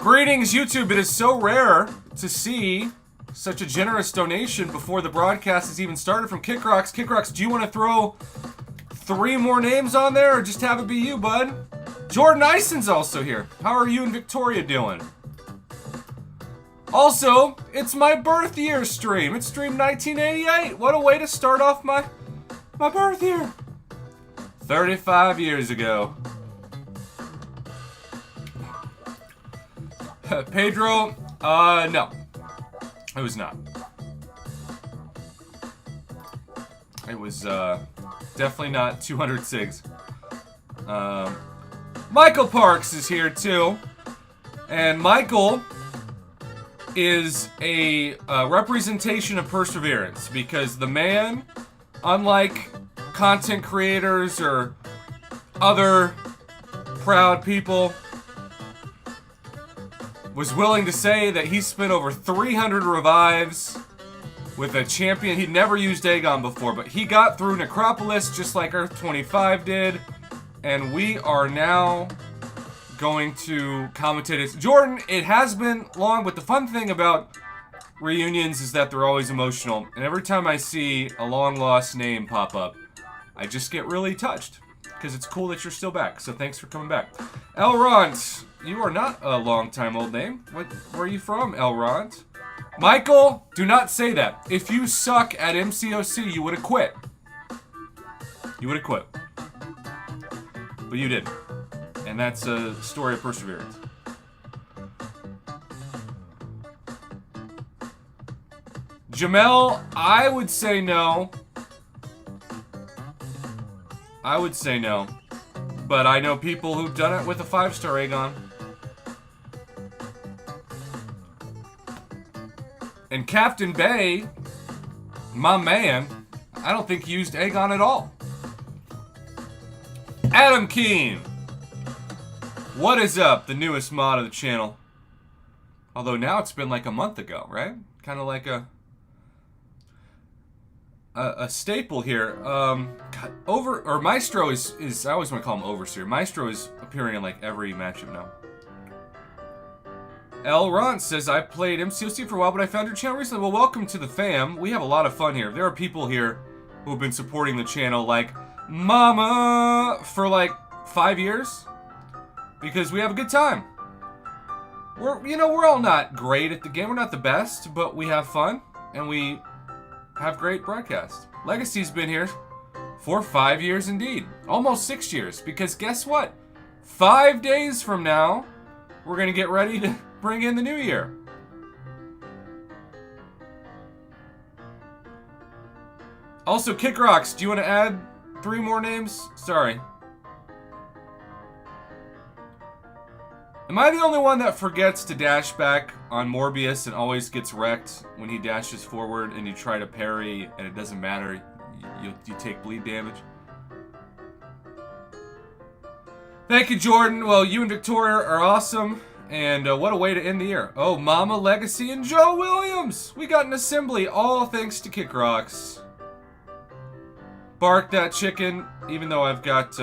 Greetings, YouTube. It is so rare to see such a generous donation before the broadcast has even started from Kickrocks. Kickrocks, do you want to throw 3 more names on there, or just have it be you, bud? Jordan Ison's also here. How are you and Victoria doing? Also, it's my birth year stream. It's stream 1988. What a way to start off my birth year. 35 years ago. Pedro, no. It was not. It was, definitely not 200 SIGs. Michael Parks is here, too. And Michael is a representation of perseverance, because the man, unlike content creators or other proud people, was willing to say that he spent over 300 revives with a champion. He'd never used Aegon before, but he got through Necropolis just like Earth 25 did, and we are now going to commentate it. Jordan, it has been long, but the fun thing about reunions is that they're always emotional, and every time I see a long-lost name pop up, I just get really touched, because it's cool that you're still back, so thanks for coming back. Elrond, you are not a long-time old name. Where are you from, Elrond? Michael, do not say that. If you suck at MCOC, you would have quit. You would have quit. But you didn't. And that's a story of perseverance. Jamel, I would say no. I would say no. But I know people who've done it with a 5-star Aegon. And Captain Bay, my man, I don't think he used Aegon at all. Adam Keen. What is up? The newest mod of the channel. Although now it's been like a month ago, right? Kind of like a staple here. Maestro is I always want to call him Overseer. Maestro is appearing in like every matchup now. Elrond says, I played MCOC for a while, but I found your channel recently. Well, welcome to the fam. We have a lot of fun here. There are people here who have been supporting the channel like Mama for like 5 years. Because we have a good time. We're all not great at the game. We're not the best, but we have fun. And we have great broadcasts. Legacy's been here for 5 years indeed. Almost 6 years. Because guess what? 5 days from now, we're going to get ready to bring in the new year. Also, Kickrocks, do you want to add 3 more names? Sorry. Am I the only one that forgets to dash back on Morbius and always gets wrecked when he dashes forward and you try to parry and it doesn't matter? You take bleed damage? Thank you, Jordan. Well, you and Victoria are awesome. And what a way to end the year. Oh, Mama, Legacy, and Joe Williams. We got an assembly, all thanks to Kickrocks. Bark that chicken, even though I've got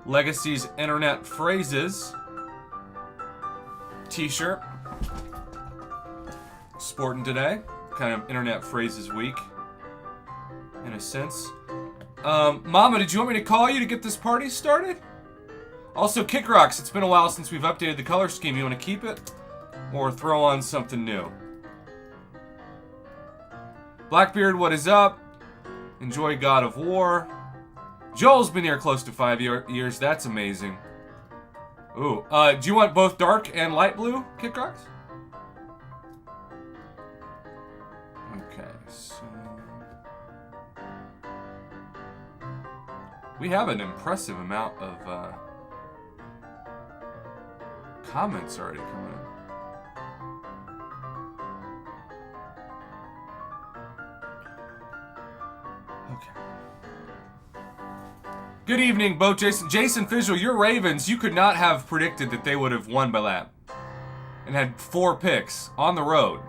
Legacy's internet phrases t-shirt. Sporting today. Kind of internet phrases week. In a sense. Mama, did you want me to call you to get this party started? Also, Kickrocks, it's been a while since we've updated the color scheme. You want to keep it? Or throw on something new? Blackbeard, what is up? Enjoy God of War. Joel's been here close to 5 years. That's amazing. Ooh, do you want both dark and light blue, Kickrocks? Okay, so... we have an impressive amount of, comments already coming in. Okay. Good evening, Bo Jason Fischel, your Ravens, you could not have predicted that they would have won by that. And had 4 picks on the road.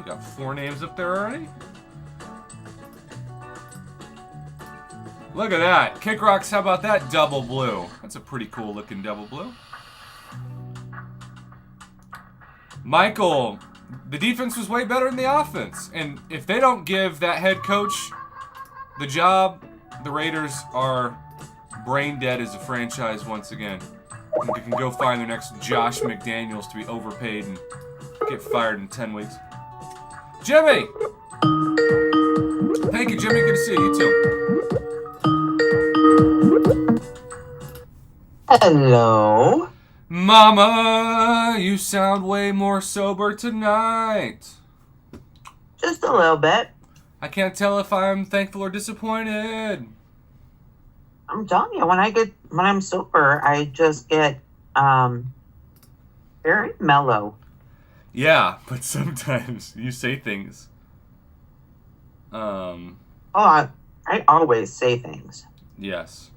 got 4 names up there already. Look at that. Kick Rocks, how about that double blue? That's a pretty cool looking double blue. Michael, the defense was way better than the offense. And if they don't give that head coach the job, the Raiders are brain dead as a franchise once again. And they can go find their next Josh McDaniels to be overpaid and get fired in 10 weeks. Jimmy! Thank you, Jimmy. Good to see you. You too. Hello. Mama, you sound way more sober tonight. Just a little bit. I can't tell if I'm thankful or disappointed. I'm telling you, when I'm sober, I just get very mellow. Yeah, but sometimes you say things. I always say things. Yes.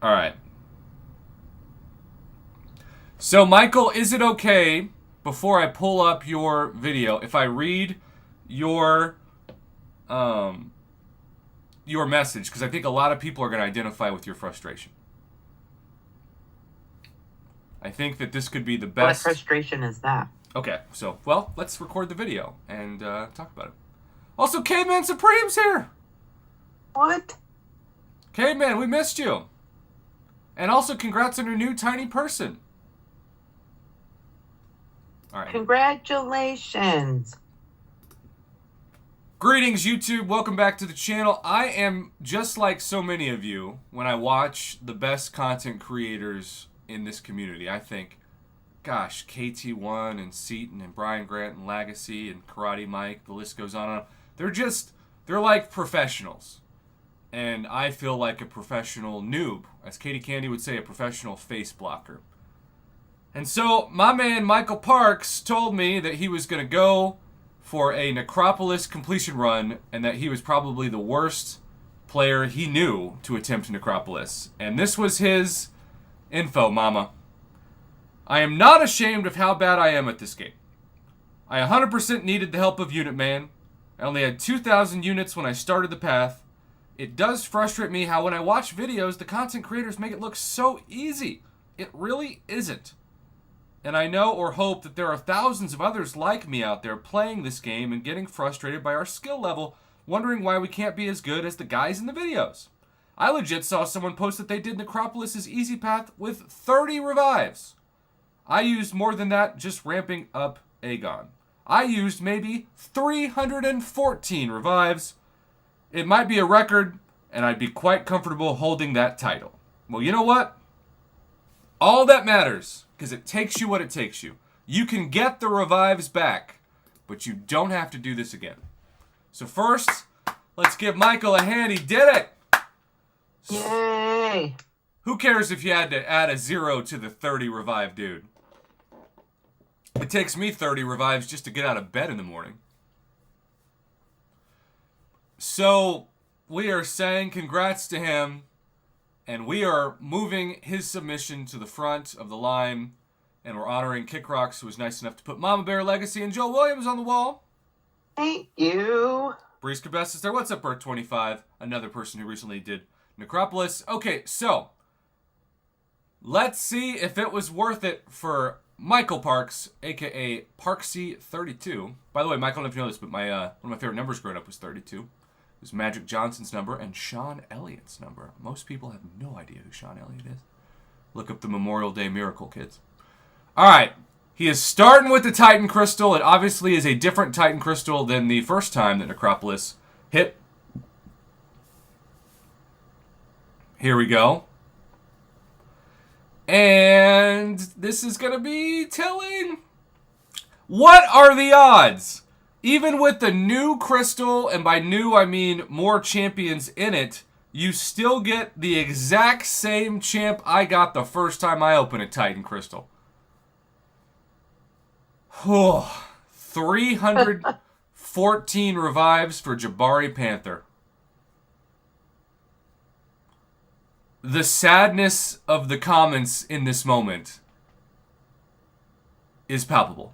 All right. So, Michael, is it okay, before I pull up your video, if I read your message? Because I think a lot of people are going to identify with your frustration. I think that this could be the best. What frustration is that? Okay, so, well, let's record the video and talk about it. Also, Caveman Supreme's here! What? Caveman, we missed you! And also, congrats on your new tiny person. All right. Congratulations. Greetings, YouTube. Welcome back to the channel. I am just like so many of you when I watch the best content creators in this community. I think, gosh, KT1 and Seaton and Brian Grant and Lagacy and Karate Mike, the list goes on and on. They're like professionals. And I feel like a professional noob. As Katie Candy would say, a professional face blocker. And so, my man Michael Parks told me that he was going to go for a Necropolis completion run, and that he was probably the worst player he knew to attempt Necropolis. And this was his info, mama. I am not ashamed of how bad I am at this game. I 100% needed the help of Unit Man. I only had 2,000 units when I started the path. It does frustrate me how when I watch videos, the content creators make it look so easy. It really isn't. And I know or hope that there are thousands of others like me out there playing this game and getting frustrated by our skill level, wondering why we can't be as good as the guys in the videos. I legit saw someone post that they did Necropolis' easy path with 30 revives. I used more than that just ramping up Aegon. I used maybe 314 revives. It might be a record, and I'd be quite comfortable holding that title. Well, you know what? All that matters, because it takes you what it takes you. You can get the revives back, but you don't have to do this again. So first, let's give Michael a hand. He did it! Yay! Who cares if you had to add a 0 to the 30 revive, dude? It takes me 30 revives just to get out of bed in the morning. So, we are saying congrats to him, and we are moving his submission to the front of the line, and we're honoring Kick Rocks, who was nice enough to put Mama Bear Legacy and Joe Williams on the wall. Thank you. Breeze Cabess is there. What's up, Bert25? Another person who recently did Necropolis. Okay, so, let's see if it was worth it for Michael Parks, a.k.a. Parksy32. By the way, Michael, I don't know if you know this, but one of my favorite numbers growing up was 32. It was Magic Johnson's number and Sean Elliott's number. Most people have no idea who Sean Elliott is. Look up the Memorial Day Miracle, kids. All right. He is starting with the Titan Crystal. It obviously is a different Titan Crystal than the first time that Necropolis hit. Here we go. And this is going to be telling. What are the odds? Even with the new crystal, and by new I mean more champions in it, you still get the exact same champ I got the first time I opened a Titan Crystal. 314 revives for Jabari Panther. The sadness of the comments in this moment is palpable.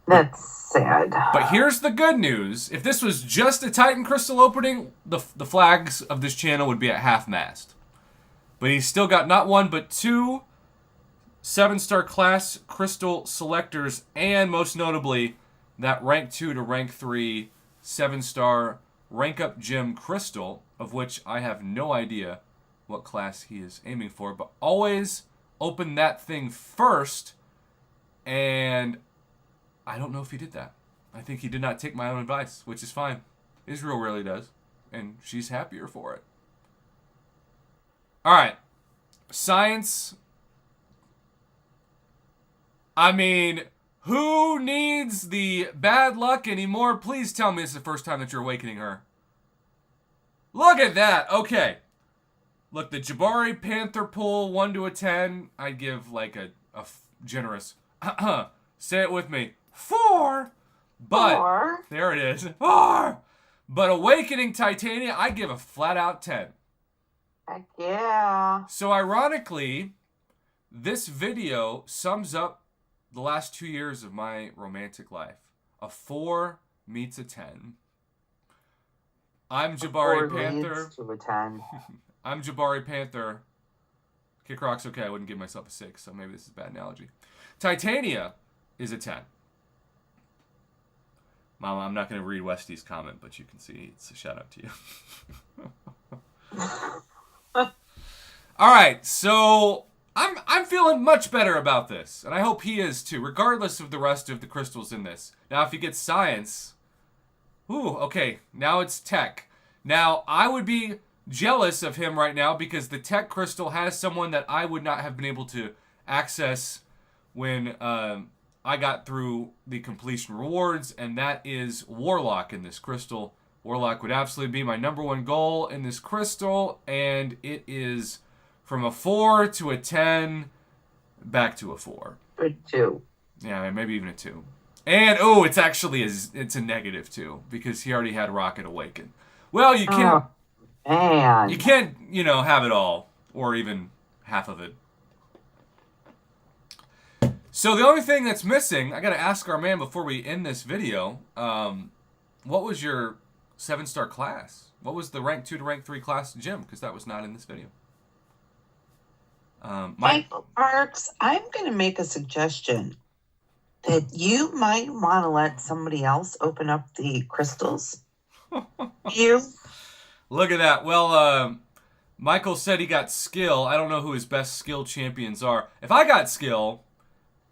That's sad. But here's the good news. If this was just a Titan Crystal opening, the flags of this channel would be at half-mast. But he's still got not one, but two 7-star class crystal selectors, and most notably, that rank 2 to rank 3 7-star rank up gem crystal, of which I have no idea what class he is aiming for. But always open that thing first, and I don't know if he did that. I think he did not take my own advice, which is fine. Israel rarely does, and she's happier for it. All right. Science. I mean, who needs the bad luck anymore? Please tell me it's the first time that you're awakening her. Look at that. Okay. Look, the Jabari Panther pull 1 to a 10. I'd give like a generous, say it with me, 4. But, 4. there it is, 4. But Awakening Titania, I give a flat out 10. Heck yeah. So ironically, this video sums up the last 2 years of my romantic life. A 4 meets a 10. I'm Jabari Panther. To a 10. I'm Jabari Panther. Kick Rock's okay. I wouldn't give myself a 6, so maybe this is a bad analogy. Titania is a 10. Mama, I'm not going to read Westy's comment, but you can see it's a shout out to you. All right, so I'm feeling much better about this, and I hope he is too, regardless of the rest of the crystals in this. Now, if he gets science, ooh, okay, now it's tech. Now, I would be jealous of him right now because the tech crystal has someone that I would not have been able to access when I got through the completion rewards, and that is Warlock in this crystal. Warlock would absolutely be my #1 goal in this crystal, and it is from a 4 to a 10, back to a 4. Or 2. Yeah, maybe even a 2. And, oh, it's actually it's a -2 because he already had Rocket Awaken. Well, you can't, man. you can't, have it all, or even half of it. So the only thing that's missing, I got to ask our man before we end this video, what was your 7-star class? What was the rank 2 to rank 3 class gem? Because that was not in this video. Michael Parks, I'm going to make a suggestion that you might want to let somebody else open up the crystals. You? Look at that. Well, Michael said he got skill. I don't know who his best skill champions are. If I got skill,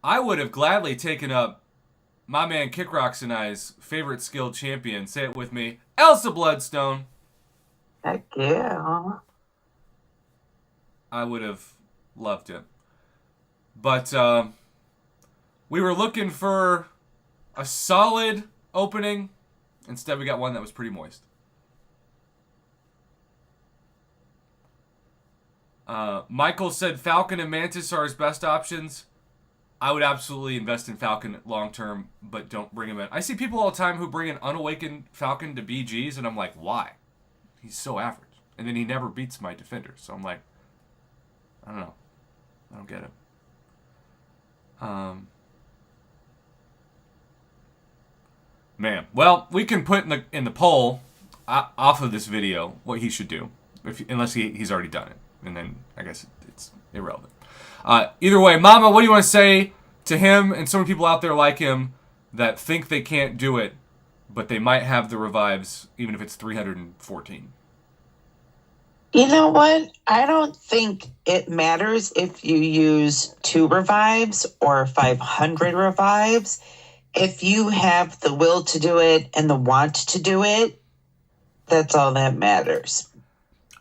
I would have gladly taken up my man Kickrocks and I's favorite skill champion. Say it with me. Elsa Bloodstone. Heck yeah. I would have loved it. But we were looking for a solid opening. Instead, we got one that was pretty moist. Michael said Falcon and Mantis are his best options. I would absolutely invest in Falcon long term, but don't bring him in. I see people all the time who bring an unawakened Falcon to BGs, and I'm like, why? He's so average. And then he never beats my defender. So I'm like, I don't know. I don't get it. Man. Well, we can put in the poll off of this video what he should do, unless he's already done it. And then I guess it's irrelevant. Either way, Mama, what do you want to say to him and so many people out there like him that think they can't do it, but they might have the revives, even if it's 314? You know what? I don't think it matters if you use 2 revives or 500 revives. If you have the will to do it and the want to do it, that's all that matters.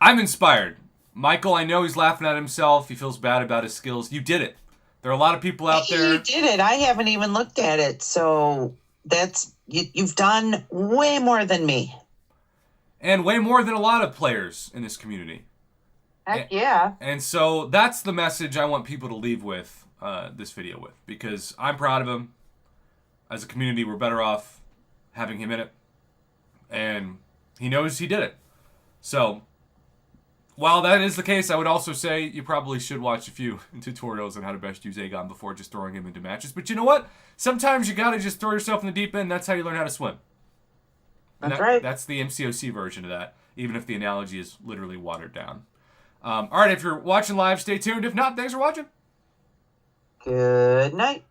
I'm inspired. Michael, I know he's laughing at himself. He feels bad about his skills. You did it. There are a lot of people out there. You did it. I haven't even looked at it. So you've done way more than me. And way more than a lot of players in this community. Heck yeah. And so that's the message I want people to leave with this video with. Because I'm proud of him. As a community, we're better off having him in it. And he knows he did it. So While that is the case, I would also say you probably should watch a few tutorials on how to best use Aegon before just throwing him into matches. But you know what? Sometimes you gotta just throw yourself in the deep end. That's how you learn how to swim. That's right. That's the MCOC version of that, even if the analogy is literally watered down. All right, if you're watching live, stay tuned. If not, thanks for watching. Good night.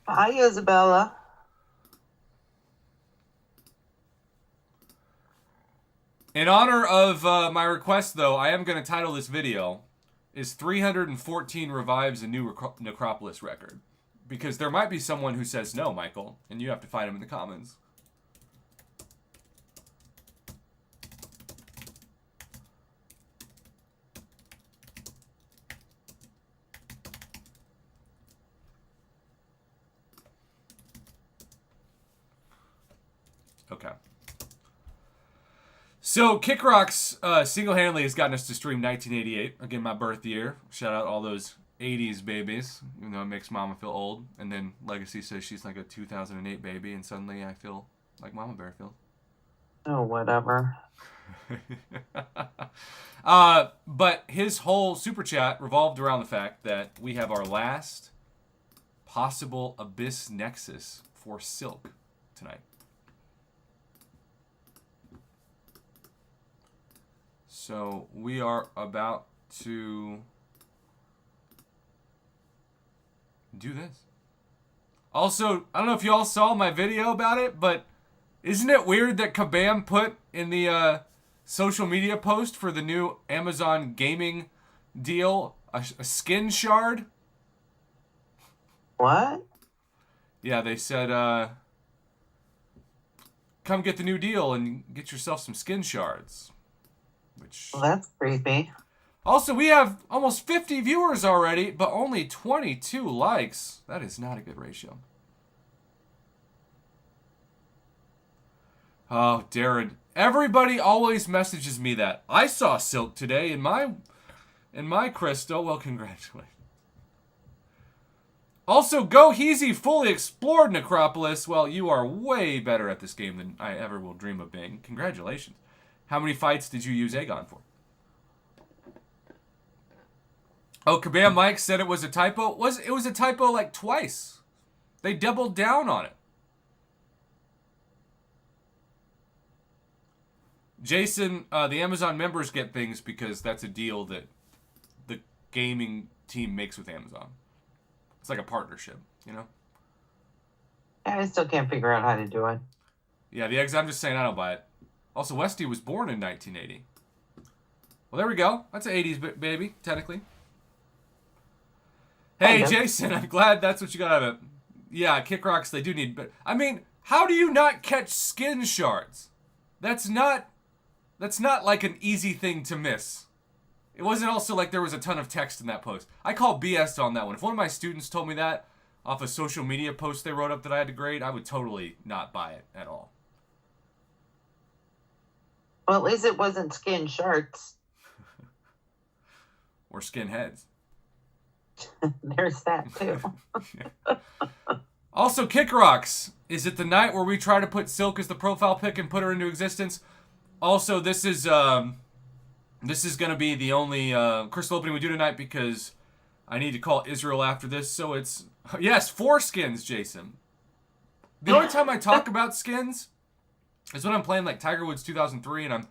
Hi, Isabella. In honor of my request, though, I am going to title this video, Is 314 Revives a New Necropolis Record? Because there might be someone who says no, Michael, and you have to find him in the comments. Okay. So, Kick Rocks single-handedly has gotten us to stream 1988. Again, my birth year. Shout out all those 80s babies, even though it makes Mama feel old. And then Legacy says she's like a 2008 baby, and suddenly I feel like Mama Bear feels. Oh, whatever. But his whole super chat revolved around the fact that we have our last possible Abyss Nexus for Silk tonight. So we are about to do this. Also, I don't know if y'all saw my video about it, but isn't it weird that Kabam put in the social media post for the new Amazon gaming deal a skin shard? What? Yeah, they said, come get the new deal and get yourself some skin shards. Which... Well, that's creepy. Also, we have almost 50 viewers already, but only 22 likes. That is not a good ratio. Oh, Darren. Everybody always messages me that. I saw Silk today in my crystal. Well, congratulations. Also, Go Heezy fully explored Necropolis. Well, you are way better at this game than I ever will dream of being. Congratulations. How many fights did you use Aegon for? Oh, Kabam Mike said it was a typo. It was a typo like twice. They doubled down on it. Jason, the Amazon members get things because that's a deal that the gaming team makes with Amazon. It's like a partnership, you know? I still can't figure out how to do it. Yeah, the eggs, I'm just saying I don't buy it. Also, Westy was born in 1980. Well, there we go. That's an 80s baby, technically. Hey, Jason, I'm glad that's what you got out of it. Yeah, Kick Rocks, they do need... But I mean, how do you not catch skin shards? That's not like an easy thing to miss. It wasn't also like there was a ton of text in that post. I call BS on that one. If one of my students told me that off a social media post they wrote up that I had to grade, I would totally not buy it at all. Well, at least it wasn't skin sharks. Or skin heads. There's that, too. Also, Kick Rocks. Is it the night where we try to put Silk as the profile pic and put her into existence? Also, this is going to be the only crystal opening we do tonight because I need to call Israel after this. So it's... Yes, 4 skins, Jason. The only time I talk about skins is when I'm playing like Tiger Woods 2003 and I'm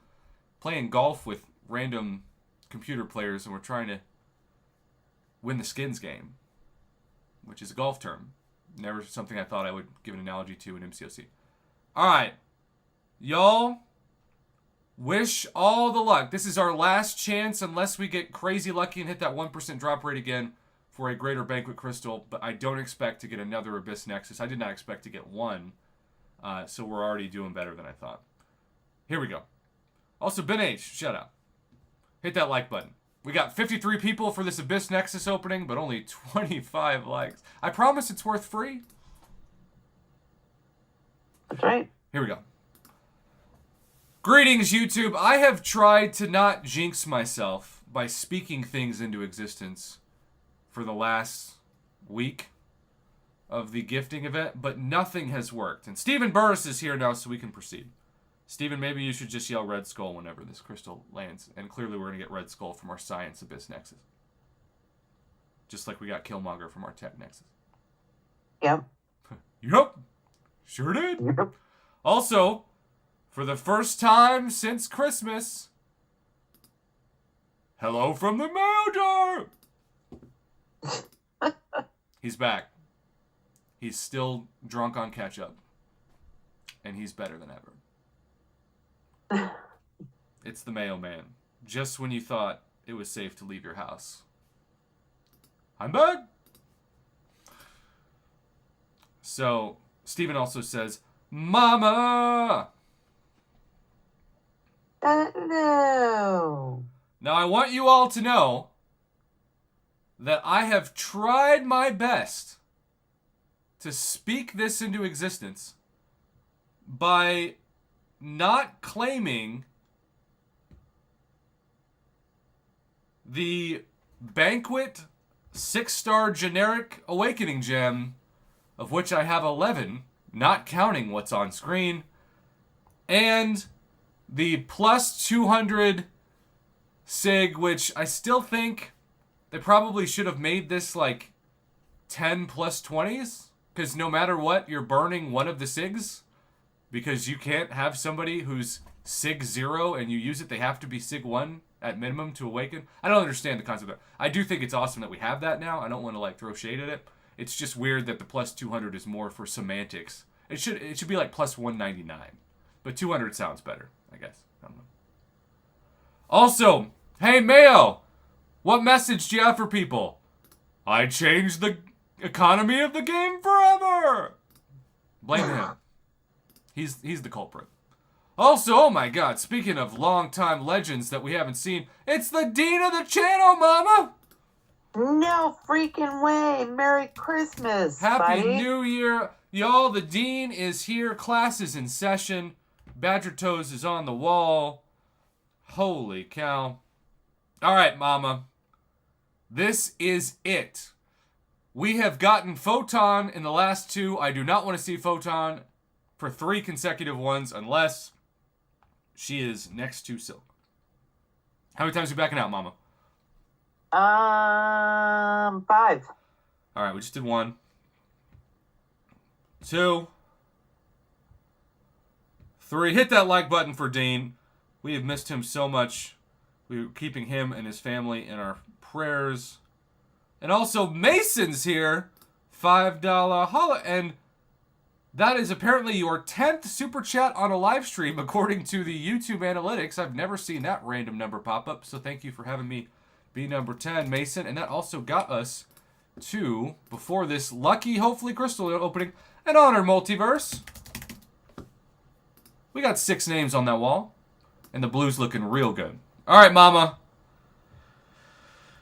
playing golf with random computer players and we're trying to win the skins game, which is a golf term. Never something I thought I would give an analogy to in MCOC. All right. Y'all, wish all the luck. This is our last chance unless we get crazy lucky and hit that 1% drop rate again for a greater banquet crystal, but I don't expect to get another Abyss Nexus. I did not expect to get one. So we're already doing better than I thought. Here we go. Also, Ben H, shout out. Hit that like button. We got 53 people for this Abyss Nexus opening, but only 25 likes. I promise it's worth free. That's right. Here we go. Greetings, YouTube. I have tried to not jinx myself by speaking things into existence for the last week of the gifting event, but nothing has worked. And Stephen Burris is here now, so we can proceed. Steven, maybe you should just yell Red Skull whenever this crystal lands. And clearly we're going to get Red Skull from our Science Abyss Nexus. Just like we got Killmonger from our Tech Nexus. Yep. Yep. Sure did. Yep. Also, for the first time since Christmas, hello from the mail jar. He's back. He's still drunk on ketchup. And he's better than ever. It's the Mayo Man. Just when you thought it was safe to leave your house. I'm back. So, Steven also says, Mama! No. Now, I want you all to know that I have tried my best to speak this into existence by not claiming the Banquet 6-star generic awakening gem, of which I have 11, not counting what's on screen, and the plus 200 sig, which I still think they probably should have made this like 10 plus 20s, because no matter what, you're burning one of the sigs, because you can't have somebody who's sig 0 and you use it, they have to be sig 1 at minimum to awaken. I don't understand the concept of that. I do think it's awesome that we have that now. I don't want to like throw shade at it. It's just weird that the plus 200 is more for semantics. It should be like plus 199. But 200 sounds better, I guess. I don't know. Also, hey Mayo, what message do you have for people? I changed the economy of the game forever. Blame him. He's the culprit. Also, oh my god, speaking of long-time legends that we haven't seen, it's the Dean of the channel, Mama! No freaking way. Merry Christmas, Happy buddy. New Year. Y'all, the Dean is here. Class is in session. Badger Toes is on the wall. Holy cow. Alright, Mama. This is it. We have gotten Photon in the last 2. I do not want to see Photon for 3 consecutive ones unless she is next to Silk. How many times are you backing out, Mama? 5. Alright, we just did 1. 2. 3. Hit that like button for Dean. We have missed him so much. We're keeping him and his family in our prayers. And also, Mason's here. $5 holla. And that is apparently your 10th super chat on a live stream, according to the YouTube analytics. I've never seen that random number pop up. So thank you for having me be number 10, Mason. And that also got us to, before this lucky, hopefully, crystal opening, an Honor Multiverse. We got 6 names on that wall. And the blue's looking real good. Alright, Mama.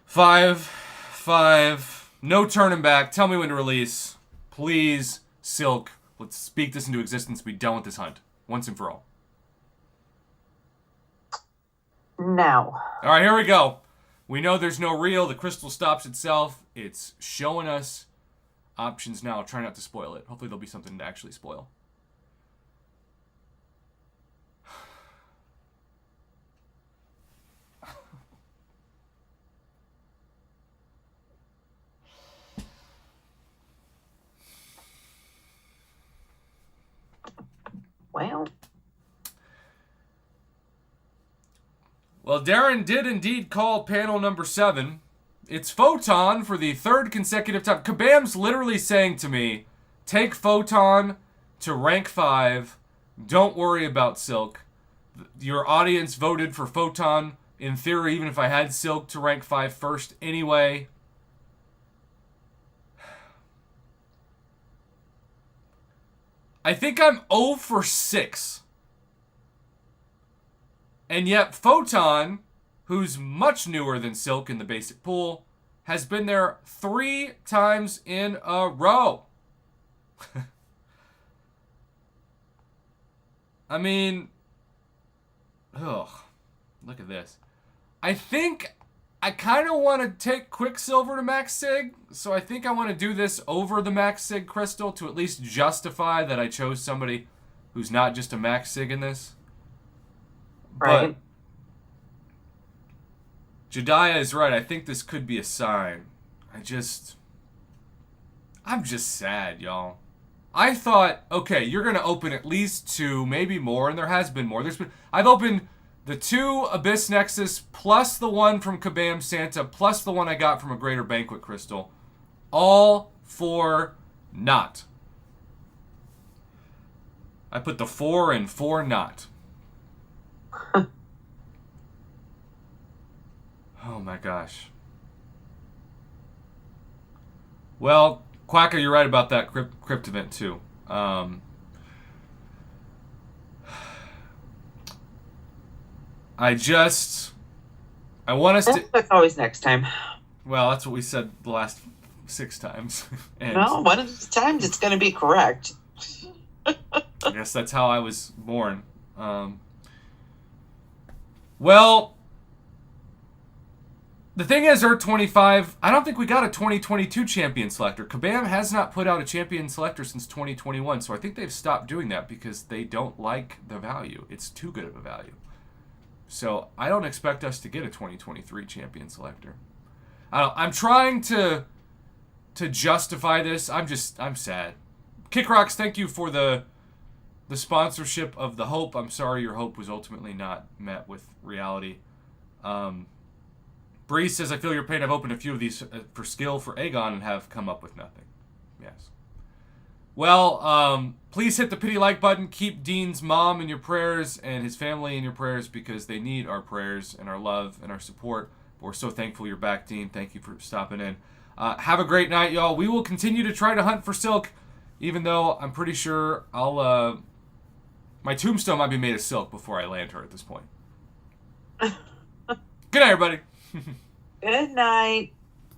5. No turning back. Tell me when to release. Please, Silk. Let's speak this into existence. Be done with this hunt. Once and for all. Now. Alright, here we go. We know there's no reel. The crystal stops itself. It's showing us options now. Try not to spoil it. Hopefully there'll be something to actually spoil. Well, Darren did indeed call panel number 7. It's Photon for the 3rd consecutive time. Kabam's literally saying to me, take Photon to rank 5. Don't worry about Silk. Your audience voted for Photon, in theory, even if I had Silk to rank 5 first anyway. I think I'm 0 for 6. And yet Photon, who's much newer than Silk in the basic pool, has been there 3 times in a row. I mean, ugh, look at this. I think I kind of want to take Quicksilver to max sig, so I think I want to do this over the max sig crystal to at least justify that I chose somebody who's not just a max sig in this. Right. But Jediah is right. I think this could be a sign. I'm just sad, y'all. I thought, okay, you're gonna open at least 2, maybe more, and there has been more. I've opened the 2 Abyss Nexus plus the 1 from Kabam Santa plus the one I got from a Greater Banquet Crystal, all for not. I put the 4 in for not. Oh my gosh. Well, Quacker, you're right about that crypt event too. I want us to. That's always next time. Well, that's what we said the last 6 times. And No, one of these times it's going to be correct. I guess that's how I was born. Well, the thing is, Earth 25, I don't think we got a 2022 champion selector. Kabam has not put out a champion selector since 2021, so I think they've stopped doing that because they don't like the value. It's too good of a value. So I don't expect us to get a 2023 champion selector. I'm trying to justify this. I'm sad. Kickrocks, thank you for the sponsorship of the hope. I'm sorry your hope was ultimately not met with reality. Bree says, I feel your pain. I've opened a few of these for skill for Aegon and have come up with nothing. Yes. Well, please hit the pity like button. Keep Dean's mom in your prayers and his family in your prayers because they need our prayers and our love and our support. But we're so thankful you're back, Dean. Thank you for stopping in. Have a great night, y'all. We will continue to try to hunt for silk, even though I'm pretty sure my tombstone might be made of silk before I land her at this point. Good night, everybody. Good night.